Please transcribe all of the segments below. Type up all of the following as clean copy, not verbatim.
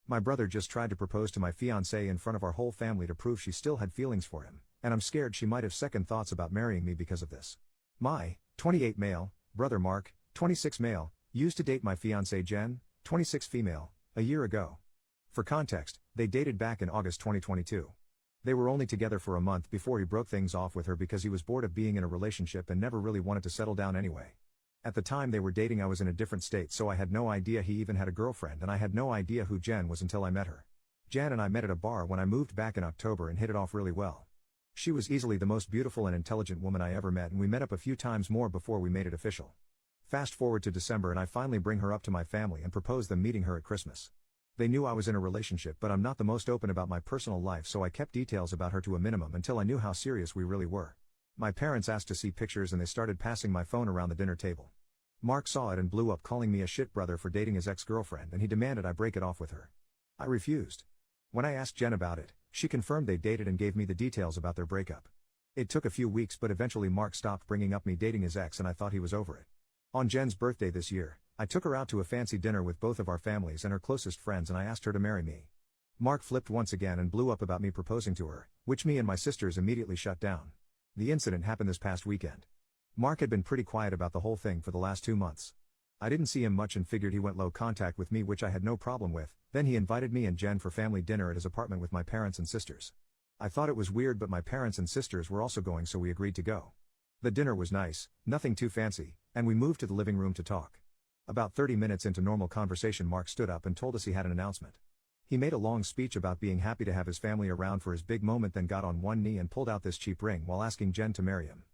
My brother just tried to propose to my fiancée in front of our whole family to prove she still had feelings for him, and I'm scared she might have second thoughts about marrying me because of this. My 28 male brother Mark, 26 male, used to date my fiancée Jen, 26 female, a year ago. For context, they dated back in August 2022. They were only together for a month before he broke things off with her because he was bored of being in a relationship and never really wanted to settle down anyway. At the time they were dating I was in a different state, so I had no idea he even had a girlfriend, and I had no idea who Jen was until I met her. Jen and I met at a bar when I moved back in October and hit it off really well. She was easily the most beautiful and intelligent woman I ever met, and we met up a few times more before we made it official. Fast forward to December and I finally bring her up to my family and propose them meeting her at Christmas. They knew I was in a relationship, but I'm not the most open about my personal life, so I kept details about her to a minimum until I knew how serious we really were. My parents asked to see pictures and they started passing my phone around the dinner table. Mark saw it and blew up, calling me a shit brother for dating his ex-girlfriend, and he demanded I break it off with her. I refused. When I asked Jen about it, she confirmed they dated and gave me the details about their breakup. It took a few weeks, but eventually Mark stopped bringing up me dating his ex and I thought he was over it. On Jen's birthday this year, I took her out to a fancy dinner with both of our families and her closest friends, and I asked her to marry me. Mark flipped once again and blew up about me proposing to her, which me and my sisters immediately shut down. The incident happened this past weekend. Mark had been pretty quiet about the whole thing for the last 2 months. I didn't see him much and figured he went low contact with me, which I had no problem with. Then he invited me and Jen for family dinner at his apartment with my parents and sisters. I thought it was weird, but my parents and sisters were also going, so we agreed to go. The dinner was nice, nothing too fancy, and we moved to the living room to talk. About 30 minutes into normal conversation, Mark stood up and told us he had an announcement. He made a long speech about being happy to have his family around for his big moment, then got on one knee and pulled out this cheap ring while asking Jen to marry him.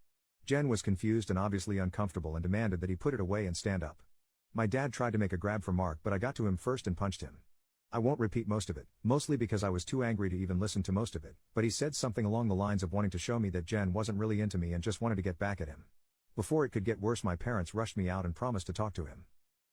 Jen was confused and obviously uncomfortable and demanded that he put it away and stand up. My dad tried to make a grab for Mark, but I got to him first and punched him. I won't repeat most of it, mostly because I was too angry to even listen to most of it, but he said something along the lines of wanting to show me that Jen wasn't really into me and just wanted to get back at him. Before it could get worse, my parents rushed me out and promised to talk to him.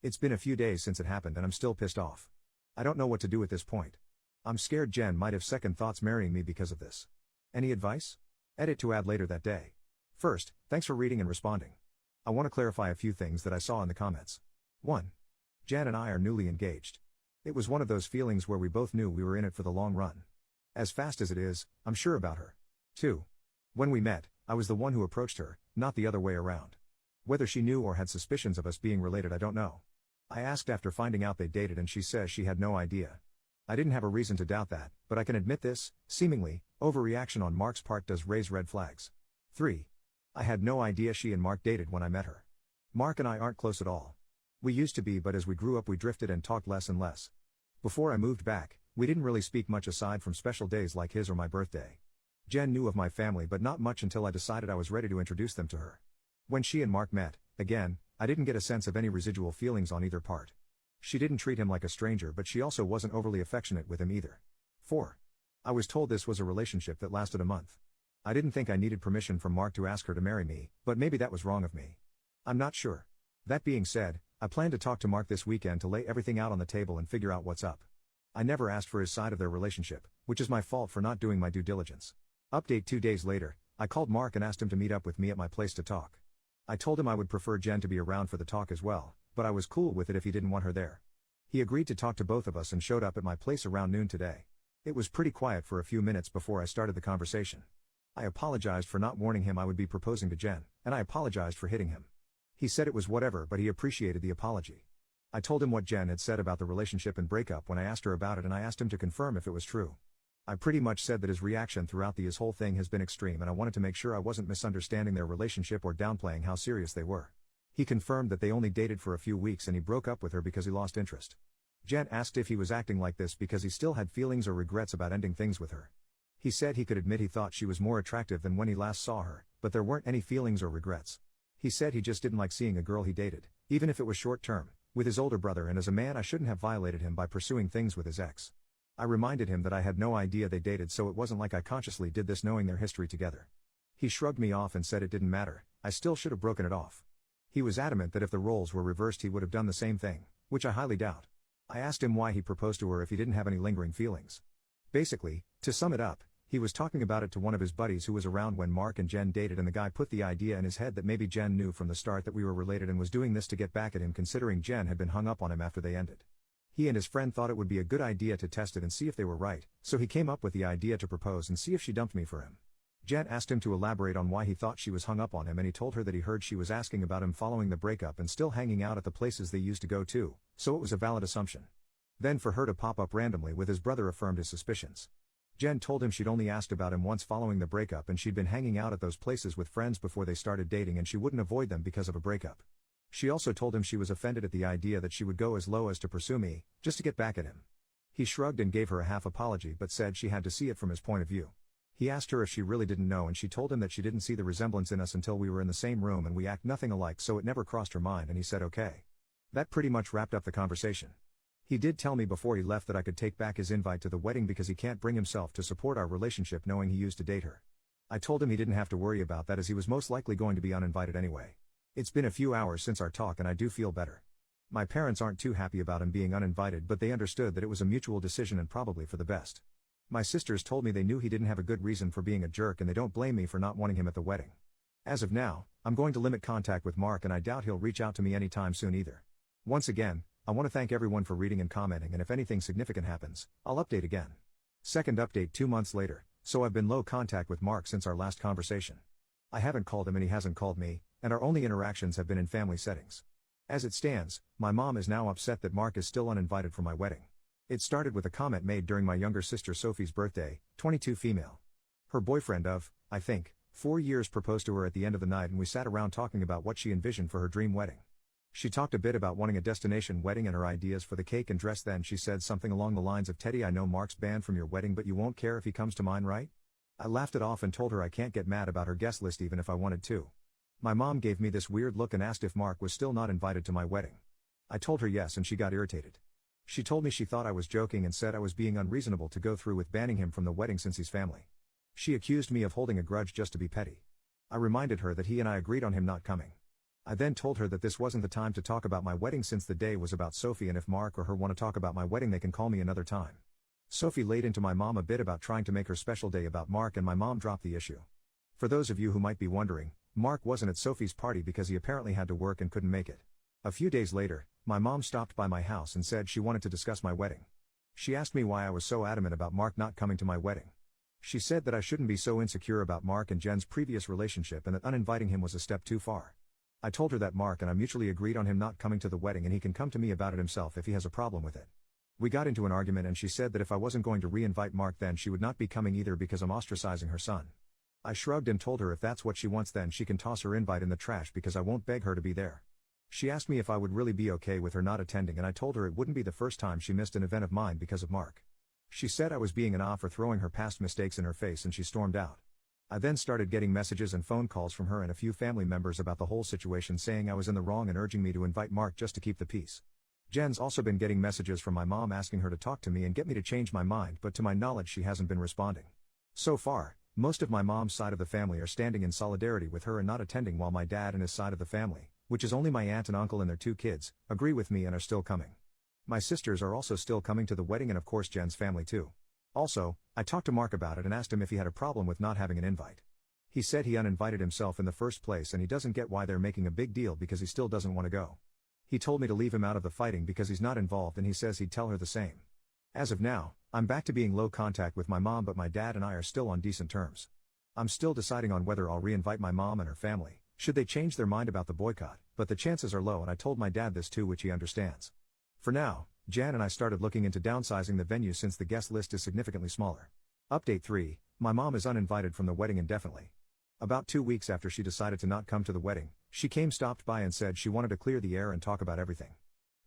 It's been a few days since it happened and I'm still pissed off. I don't know what to do at this point. I'm scared Jen might have second thoughts marrying me because of this. Any advice? Edit to add later that day. First, thanks for reading and responding. I want to clarify a few things that I saw in the comments. 1. Jen and I are newly engaged. It was one of those feelings where we both knew we were in it for the long run. As fast as it is, I'm sure about her. 2. When we met, I was the one who approached her, not the other way around. Whether she knew or had suspicions of us being related, I don't know. I asked after finding out they dated and she says she had no idea. I didn't have a reason to doubt that, but I can admit this, seemingly, overreaction on Mark's part does raise red flags. 3. I had no idea she and Mark dated when I met her. Mark and I aren't close at all. We used to be, but as we grew up we drifted and talked less and less. Before I moved back, we didn't really speak much aside from special days like his or my birthday. Jen knew of my family but not much until I decided I was ready to introduce them to her. When she and Mark met, again, I didn't get a sense of any residual feelings on either part. She didn't treat him like a stranger, but she also wasn't overly affectionate with him either. 4. I was told this was a relationship that lasted a month. I didn't think I needed permission from Mark to ask her to marry me, but maybe that was wrong of me. I'm not sure. That being said, I plan to talk to Mark this weekend to lay everything out on the table and figure out what's up. I never asked for his side of their relationship, which is my fault for not doing my due diligence. Update 2 days later, I called Mark and asked him to meet up with me at my place to talk. I told him I would prefer Jen to be around for the talk as well, but I was cool with it if he didn't want her there. He agreed to talk to both of us and showed up at my place around noon today. It was pretty quiet for a few minutes before I started the conversation. I apologized for not warning him I would be proposing to Jen, and I apologized for hitting him. He said it was whatever, but he appreciated the apology. I told him what Jen had said about the relationship and breakup when I asked her about it, and I asked him to confirm if it was true. I pretty much said that his reaction throughout his whole thing has been extreme, and I wanted to make sure I wasn't misunderstanding their relationship or downplaying how serious they were. He confirmed that they only dated for a few weeks and he broke up with her because he lost interest. Jen asked if he was acting like this because he still had feelings or regrets about ending things with her. He said he could admit he thought she was more attractive than when he last saw her, but there weren't any feelings or regrets. He said he just didn't like seeing a girl he dated, even if it was short term, with his older brother, and as a man I shouldn't have violated him by pursuing things with his ex. I reminded him that I had no idea they dated, so it wasn't like I consciously did this knowing their history together. He shrugged me off and said it didn't matter, I still should have broken it off. He was adamant that if the roles were reversed he would have done the same thing, which I highly doubt. I asked him why he proposed to her if he didn't have any lingering feelings. Basically, to sum it up, he was talking about it to one of his buddies who was around when Mark and Jen dated, and the guy put the idea in his head that maybe Jen knew from the start that we were related and was doing this to get back at him, considering Jen had been hung up on him after they ended. He and his friend thought it would be a good idea to test it and see if they were right, so he came up with the idea to propose and see if she dumped me for him. Jen asked him to elaborate on why he thought she was hung up on him, and he told her that he heard she was asking about him following the breakup and still hanging out at the places they used to go to, so it was a valid assumption. Then for her to pop up randomly with his brother affirmed his suspicions. Jen told him she'd only asked about him once following the breakup and she'd been hanging out at those places with friends before they started dating and she wouldn't avoid them because of a breakup. She also told him she was offended at the idea that she would go as low as to pursue me, just to get back at him. He shrugged and gave her a half apology but said she had to see it from his point of view. He asked her if she really didn't know and she told him that she didn't see the resemblance in us until we were in the same room and we act nothing alike, so it never crossed her mind, and he said okay. That pretty much wrapped up the conversation. He did tell me before he left that I could take back his invite to the wedding because he can't bring himself to support our relationship knowing he used to date her. I told him he didn't have to worry about that as he was most likely going to be uninvited anyway. It's been a few hours since our talk and I do feel better. My parents aren't too happy about him being uninvited, but they understood that it was a mutual decision and probably for the best. My sisters told me they knew he didn't have a good reason for being a jerk and they don't blame me for not wanting him at the wedding. As of now, I'm going to limit contact with Mark and I doubt he'll reach out to me anytime soon either. Once again, I want to thank everyone for reading and commenting, and if anything significant happens, I'll update again. Second update 2 months later, so I've been low contact with Mark since our last conversation. I haven't called him and he hasn't called me, and our only interactions have been in family settings. As it stands, my mom is now upset that Mark is still uninvited for my wedding. It started with a comment made during my younger sister Sophie's birthday, 22 female. Her boyfriend of, I think, 4 years proposed to her at the end of the night and we sat around talking about what she envisioned for her dream wedding. She talked a bit about wanting a destination wedding and her ideas for the cake and dress. Then she said something along the lines of, "Teddy, I know Mark's banned from your wedding but you won't care if he comes to mine, right?" I laughed it off and told her I can't get mad about her guest list even if I wanted to. My mom gave me this weird look and asked if Mark was still not invited to my wedding. I told her yes and she got irritated. She told me she thought I was joking and said I was being unreasonable to go through with banning him from the wedding since he's family. She accused me of holding a grudge just to be petty. I reminded her that he and I agreed on him not coming. I then told her that this wasn't the time to talk about my wedding since the day was about Sophie, and if Mark or her want to talk about my wedding they can call me another time. Sophie laid into my mom a bit about trying to make her special day about Mark and my mom dropped the issue. For those of you who might be wondering, Mark wasn't at Sophie's party because he apparently had to work and couldn't make it. A few days later, my mom stopped by my house and said she wanted to discuss my wedding. She asked me why I was so adamant about Mark not coming to my wedding. She said that I shouldn't be so insecure about Mark and Jen's previous relationship and that uninviting him was a step too far. I told her that Mark and I mutually agreed on him not coming to the wedding and he can come to me about it himself if he has a problem with it. We got into an argument and she said that if I wasn't going to re-invite Mark then she would not be coming either because I'm ostracizing her son. I shrugged and told her if that's what she wants then she can toss her invite in the trash because I won't beg her to be there. She asked me if I would really be okay with her not attending and I told her it wouldn't be the first time she missed an event of mine because of Mark. She said I was being an off for throwing her past mistakes in her face and she stormed out. I then started getting messages and phone calls from her and a few family members about the whole situation saying I was in the wrong and urging me to invite Mark just to keep the peace. Jen's also been getting messages from my mom asking her to talk to me and get me to change my mind, but to my knowledge she hasn't been responding. So far, most of my mom's side of the family are standing in solidarity with her and not attending, while my dad and his side of the family, which is only my aunt and uncle and their 2 kids, agree with me and are still coming. My sisters are also still coming to the wedding and of course Jen's family too. Also, I talked to Mark about it and asked him if he had a problem with not having an invite. He said he uninvited himself in the first place and he doesn't get why they're making a big deal because he still doesn't want to go. He told me to leave him out of the fighting because he's not involved and he says he'd tell her the same. As of now, I'm back to being low contact with my mom, but my dad and I are still on decent terms. I'm still deciding on whether I'll re-invite my mom and her family, should they change their mind about the boycott, but the chances are low and I told my dad this too, which he understands. For now, Jan and I started looking into downsizing the venue since the guest list is significantly smaller. Update 3, my mom is uninvited from the wedding indefinitely. About 2 weeks after she decided to not come to the wedding, she stopped by and said she wanted to clear the air and talk about everything.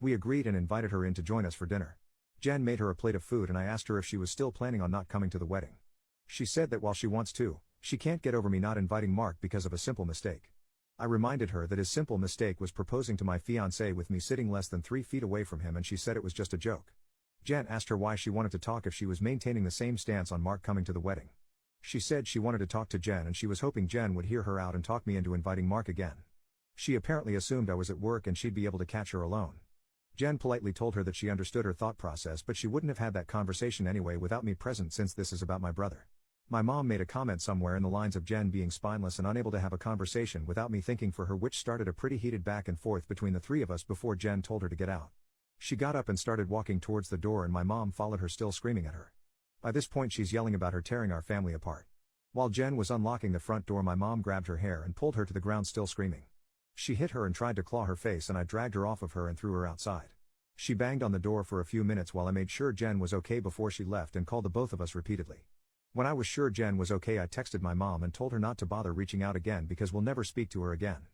We agreed and invited her in to join us for dinner. Jan made her a plate of food and I asked her if she was still planning on not coming to the wedding. She said that while she wants to, she can't get over me not inviting Mark because of a simple mistake. I reminded her that his simple mistake was proposing to my fiancée with me sitting less than 3 feet away from him and she said it was just a joke. Jan asked her why she wanted to talk if she was maintaining the same stance on Mark coming to the wedding. She said she wanted to talk to Jen and she was hoping Jen would hear her out and talk me into inviting Mark again. She apparently assumed I was at work and she'd be able to catch her alone. Jen politely told her that she understood her thought process but she wouldn't have had that conversation anyway without me present since this is about my brother. My mom made a comment somewhere in the lines of Jen being spineless and unable to have a conversation without me thinking for her, which started a pretty heated back and forth between the 3 of us before Jen told her to get out. She got up and started walking towards the door and my mom followed her still screaming at her. By this point she's yelling about her tearing our family apart. While Jen was unlocking the front door my mom grabbed her hair and pulled her to the ground still screaming. She hit her and tried to claw her face and I dragged her off of her and threw her outside. She banged on the door for a few minutes while I made sure Jen was okay before she left and called the both of us repeatedly. When I was sure Jen was okay I texted my mom and told her not to bother reaching out again because we'll never speak to her again.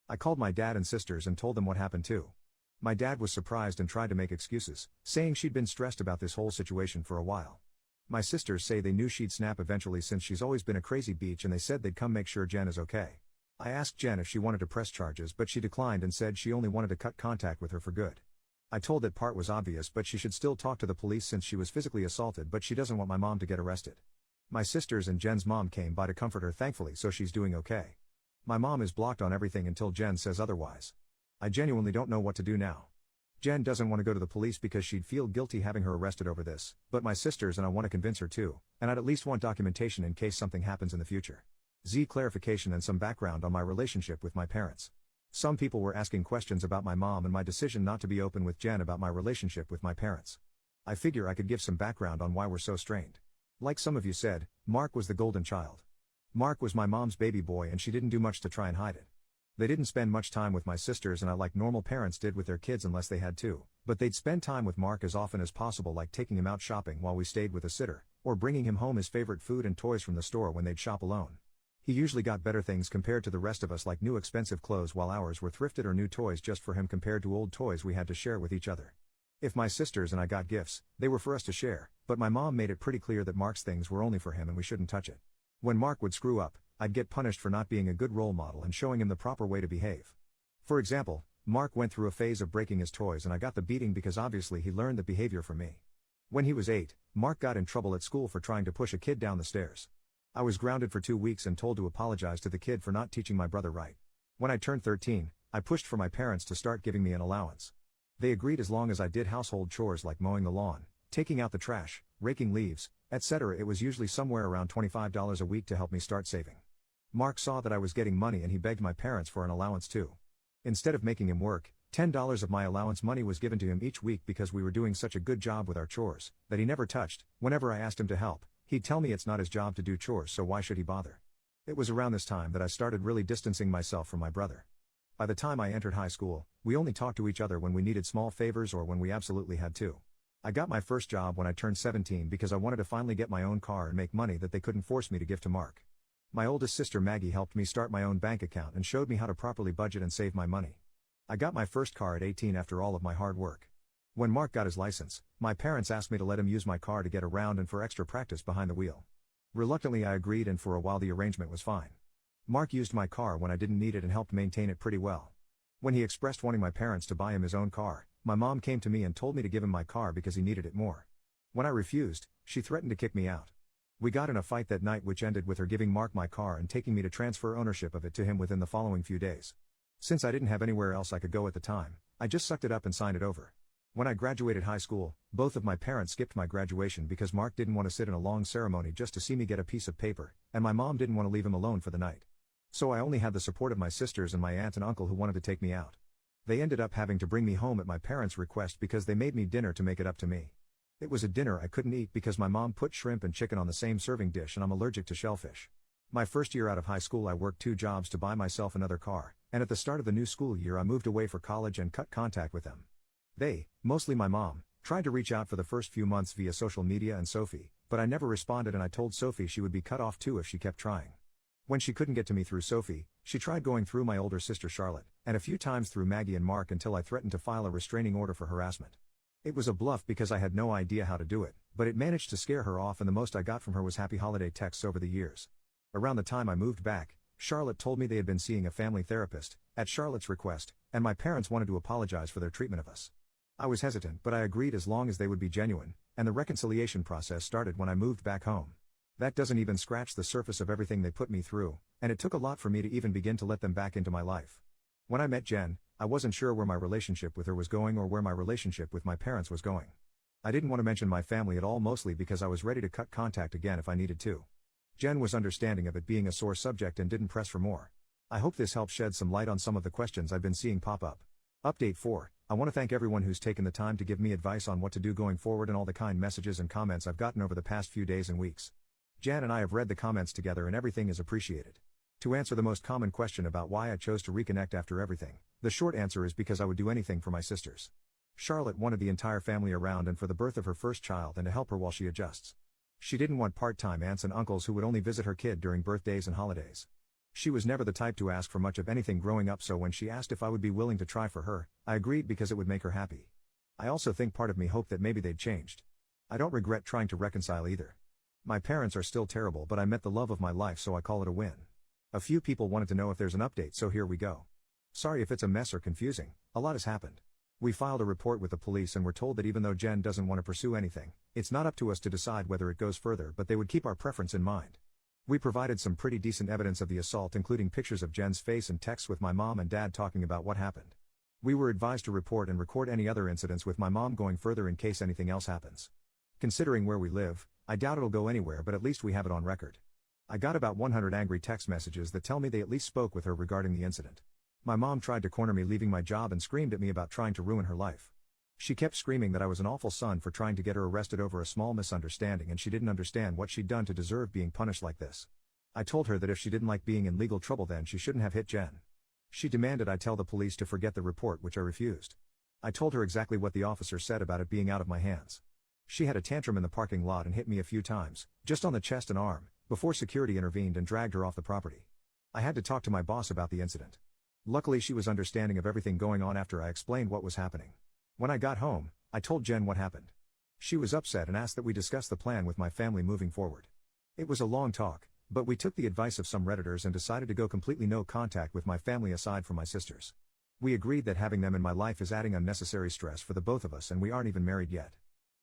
I called my dad and sisters and told them what happened too. My dad was surprised and tried to make excuses, saying she'd been stressed about this whole situation for a while. My sisters say they knew she'd snap eventually since she's always been a crazy bitch and they said they'd come make sure Jen is okay. I asked Jen if she wanted to press charges but she declined and said she only wanted to cut contact with her for good. I told that part was obvious but she should still talk to the police since she was physically assaulted but she doesn't want my mom to get arrested. My sisters and Jen's mom came by to comfort her thankfully so she's doing okay. My mom is blocked on everything until Jen says otherwise. I genuinely don't know what to do now. Jen doesn't want to go to the police because she'd feel guilty having her arrested over this, but my sisters and I want to convince her too, and I'd at least want documentation in case something happens in the future. Clarification and some background on my relationship with my parents. Some people were asking questions about my mom and my decision not to be open with Jen about my relationship with my parents. I figure I could give some background on why we're so strained. Like some of you said, Mark was the golden child. Mark was my mom's baby boy and she didn't do much to try and hide it. They didn't spend much time with my sisters and I like normal parents did with their kids unless they had to, but they'd spend time with Mark as often as possible like taking him out shopping while we stayed with a sitter, or bringing him home his favorite food and toys from the store when they'd shop alone. He usually got better things compared to the rest of us like new expensive clothes while ours were thrifted or new toys just for him compared to old toys we had to share with each other. If my sisters and I got gifts, they were for us to share, but my mom made it pretty clear that Mark's things were only for him and we shouldn't touch it. When Mark would screw up, I'd get punished for not being a good role model and showing him the proper way to behave. For example, Mark went through a phase of breaking his toys and I got the beating because obviously he learned the behavior from me. When he was 8, Mark got in trouble at school for trying to push a kid down the stairs. I was grounded for 2 weeks and told to apologize to the kid for not teaching my brother right. When I turned 13, I pushed for my parents to start giving me an allowance. They agreed as long as I did household chores like mowing the lawn, taking out the trash, raking leaves, etc. It was usually somewhere around $25 a week to help me start saving. Mark saw that I was getting money and he begged my parents for an allowance too. Instead of making him work, $10 of my allowance money was given to him each week because we were doing such a good job with our chores, that he never touched. Whenever I asked him to help, he'd tell me it's not his job to do chores so why should he bother. It was around this time that I started really distancing myself from my brother. By the time I entered high school, we only talked to each other when we needed small favors or when we absolutely had to. I got my first job when I turned 17 because I wanted to finally get my own car and make money that they couldn't force me to give to Mark. My oldest sister Maggie helped me start my own bank account and showed me how to properly budget and save my money. I got my first car at 18 after all of my hard work. When Mark got his license, my parents asked me to let him use my car to get around and for extra practice behind the wheel. Reluctantly I agreed and for a while the arrangement was fine. Mark used my car when I didn't need it and helped maintain it pretty well. When he expressed wanting my parents to buy him his own car, my mom came to me and told me to give him my car because he needed it more. When I refused, she threatened to kick me out. We got in a fight that night which ended with her giving Mark my car and taking me to transfer ownership of it to him within the following few days. Since I didn't have anywhere else I could go at the time, I just sucked it up and signed it over. When I graduated high school, both of my parents skipped my graduation because Mark didn't want to sit in a long ceremony just to see me get a piece of paper, and my mom didn't want to leave him alone for the night. So I only had the support of my sisters and my aunt and uncle who wanted to take me out. They ended up having to bring me home at my parents' request because they made me dinner to make it up to me. It was a dinner I couldn't eat because my mom put shrimp and chicken on the same serving dish and I'm allergic to shellfish. My first year out of high school I worked 2 jobs to buy myself another car, and at the start of the new school year I moved away for college and cut contact with them. They, mostly my mom, tried to reach out for the first few months via social media and Sophie, but I never responded and I told Sophie she would be cut off too if she kept trying. When she couldn't get to me through Sophie, she tried going through my older sister Charlotte, and a few times through Maggie and Mark until I threatened to file a restraining order for harassment. It was a bluff because I had no idea how to do it, but it managed to scare her off and the most I got from her was happy holiday texts over the years. Around the time I moved back, Charlotte told me they had been seeing a family therapist, at Charlotte's request, and my parents wanted to apologize for their treatment of us. I was hesitant but I agreed as long as they would be genuine, and the reconciliation process started when I moved back home. That doesn't even scratch the surface of everything they put me through, and it took a lot for me to even begin to let them back into my life. When I met Jen, I wasn't sure where my relationship with her was going or where my relationship with my parents was going. I didn't want to mention my family at all mostly because I was ready to cut contact again if I needed to. Jen was understanding of it being a sore subject and didn't press for more. I hope this helps shed some light on some of the questions I've been seeing pop up. Update 4. I want to thank everyone who's taken the time to give me advice on what to do going forward and all the kind messages and comments I've gotten over the past few days and weeks. Jan and I have read the comments together and everything is appreciated. To answer the most common question about why I chose to reconnect after everything, the short answer is because I would do anything for my sisters. Charlotte wanted the entire family around and for the birth of her first child and to help her while she adjusts. She didn't want part-time aunts and uncles who would only visit her kid during birthdays and holidays. She was never the type to ask for much of anything growing up, so when she asked if I would be willing to try for her, I agreed because it would make her happy. I also think part of me hoped that maybe they'd changed. I don't regret trying to reconcile either. My parents are still terrible, but I met the love of my life, so I call it a win. A few people wanted to know if there's an update, so here we go. Sorry if it's a mess or confusing, a lot has happened. We filed a report with the police and were told that even though Jen doesn't want to pursue anything, it's not up to us to decide whether it goes further, but they would keep our preference in mind. We provided some pretty decent evidence of the assault, including pictures of Jen's face and texts with my mom and dad talking about what happened. We were advised to report and record any other incidents with my mom going further in case anything else happens. Considering where we live, I doubt it'll go anywhere, but at least we have it on record. I got about 100 angry text messages that tell me they at least spoke with her regarding the incident. My mom tried to corner me leaving my job and screamed at me about trying to ruin her life. She kept screaming that I was an awful son for trying to get her arrested over a small misunderstanding, and she didn't understand what she'd done to deserve being punished like this. I told her that if she didn't like being in legal trouble, then she shouldn't have hit Jen. She demanded I tell the police to forget the report, which I refused. I told her exactly what the officer said about it being out of my hands. She had a tantrum in the parking lot and hit me a few times, just on the chest and arm, before security intervened and dragged her off the property. I had to talk to my boss about the incident. Luckily, she was understanding of everything going on after I explained what was happening. When I got home, I told Jen what happened. She was upset and asked that we discuss the plan with my family moving forward. It was a long talk, but we took the advice of some Redditors and decided to go completely no contact with my family aside from my sisters. We agreed that having them in my life is adding unnecessary stress for the both of us, and we aren't even married yet.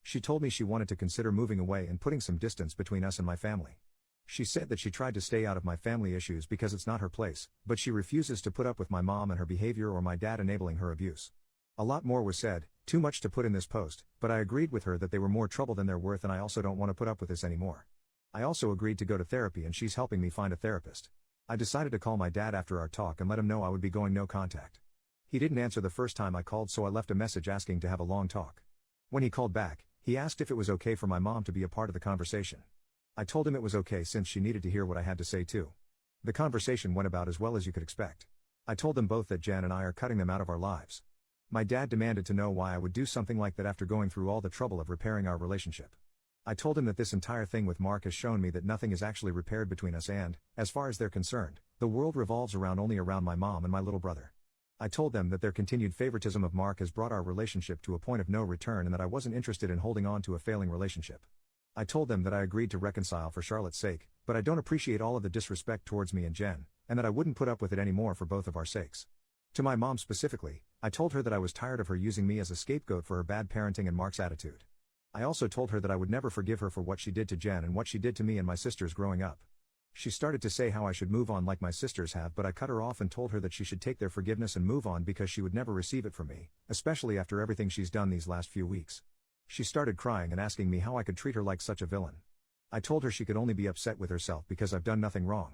She told me she wanted to consider moving away and putting some distance between us and my family. She said that she tried to stay out of my family issues because it's not her place, but she refuses to put up with my mom and her behavior or my dad enabling her abuse. A lot more was said, too much to put in this post, but I agreed with her that they were more trouble than they're worth, and I also don't want to put up with this anymore. I also agreed to go to therapy, and she's helping me find a therapist. I decided to call my dad after our talk and let him know I would be going no contact. He didn't answer the first time I called, so I left a message asking to have a long talk. When he called back, he asked if it was okay for my mom to be a part of the conversation. I told him it was okay since she needed to hear what I had to say too. The conversation went about as well as you could expect. I told them both that Jan and I are cutting them out of our lives. My dad demanded to know why I would do something like that after going through all the trouble of repairing our relationship. I told him that this entire thing with Mark has shown me that nothing is actually repaired between us, and, as far as they're concerned, the world revolves only around my mom and my little brother. I told them that their continued favoritism of Mark has brought our relationship to a point of no return and that I wasn't interested in holding on to a failing relationship. I told them that I agreed to reconcile for Charlotte's sake, but I don't appreciate all of the disrespect towards me and Jen, and that I wouldn't put up with it anymore for both of our sakes. To my mom specifically, I told her that I was tired of her using me as a scapegoat for her bad parenting and Mark's attitude. I also told her that I would never forgive her for what she did to Jen and what she did to me and my sisters growing up. She started to say how I should move on like my sisters have, but I cut her off and told her that she should take their forgiveness and move on because she would never receive it from me, especially after everything she's done these last few weeks. She started crying and asking me how I could treat her like such a villain. I told her she could only be upset with herself because I've done nothing wrong.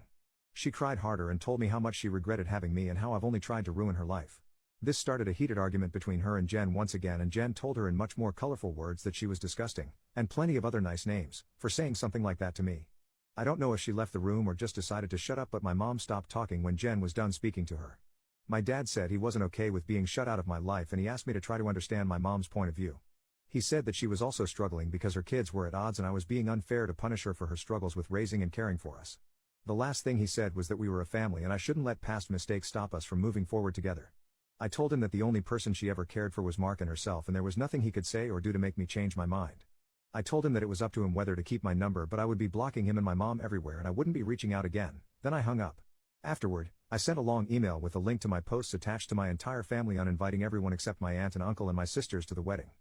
She cried harder and told me how much she regretted having me and how I've only tried to ruin her life. This started a heated argument between her and Jen once again, and Jen told her in much more colorful words that she was disgusting, and plenty of other nice names, for saying something like that to me. I don't know if she left the room or just decided to shut up, but my mom stopped talking when Jen was done speaking to her. My dad said he wasn't okay with being shut out of my life, and he asked me to try to understand my mom's point of view. He said that she was also struggling because her kids were at odds and I was being unfair to punish her for her struggles with raising and caring for us. The last thing he said was that we were a family and I shouldn't let past mistakes stop us from moving forward together. I told him that the only person she ever cared for was Mark and herself, and there was nothing he could say or do to make me change my mind. I told him that it was up to him whether to keep my number, but I would be blocking him and my mom everywhere and I wouldn't be reaching out again. Then I hung up. Afterward, I sent a long email with a link to my posts attached to my entire family on inviting everyone except my aunt and uncle and my sisters to the wedding.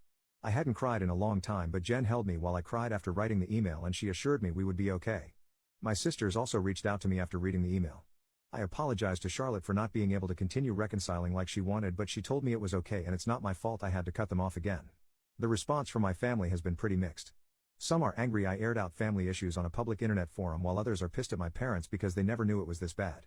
I hadn't cried in a long time, but Jen held me while I cried after writing the email, and she assured me we would be okay. My sisters also reached out to me after reading the email. I apologized to Charlotte for not being able to continue reconciling like she wanted, but she told me it was okay and it's not my fault I had to cut them off again. The response from my family has been pretty mixed. Some are angry I aired out family issues on a public internet forum, while others are pissed at my parents because they never knew it was this bad.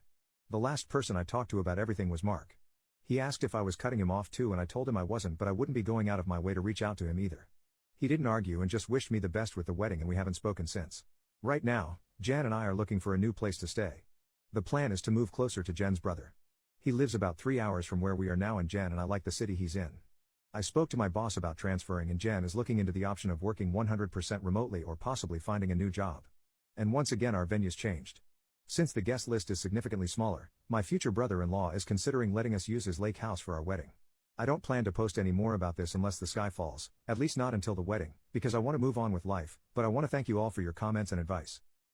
The last person I talked to about everything was Mark. He asked if I was cutting him off too, and I told him I wasn't, but I wouldn't be going out of my way to reach out to him either. He didn't argue and just wished me the best with the wedding, and we haven't spoken since. Right now, Jan and I are looking for a new place to stay. The plan is to move closer to Jen's brother. He lives about 3 hours from where we are now, and Jan and I like the city he's in. I spoke to my boss about transferring, and Jan is looking into the option of working 100% remotely or possibly finding a new job. And once again our venue's changed. Since the guest list is significantly smaller, my future brother-in-law is considering letting us use his lake house for our wedding. I don't plan to post any more about this unless the sky falls, at least not until the wedding, because I want to move on with life, but I want to thank you all for your comments and advice.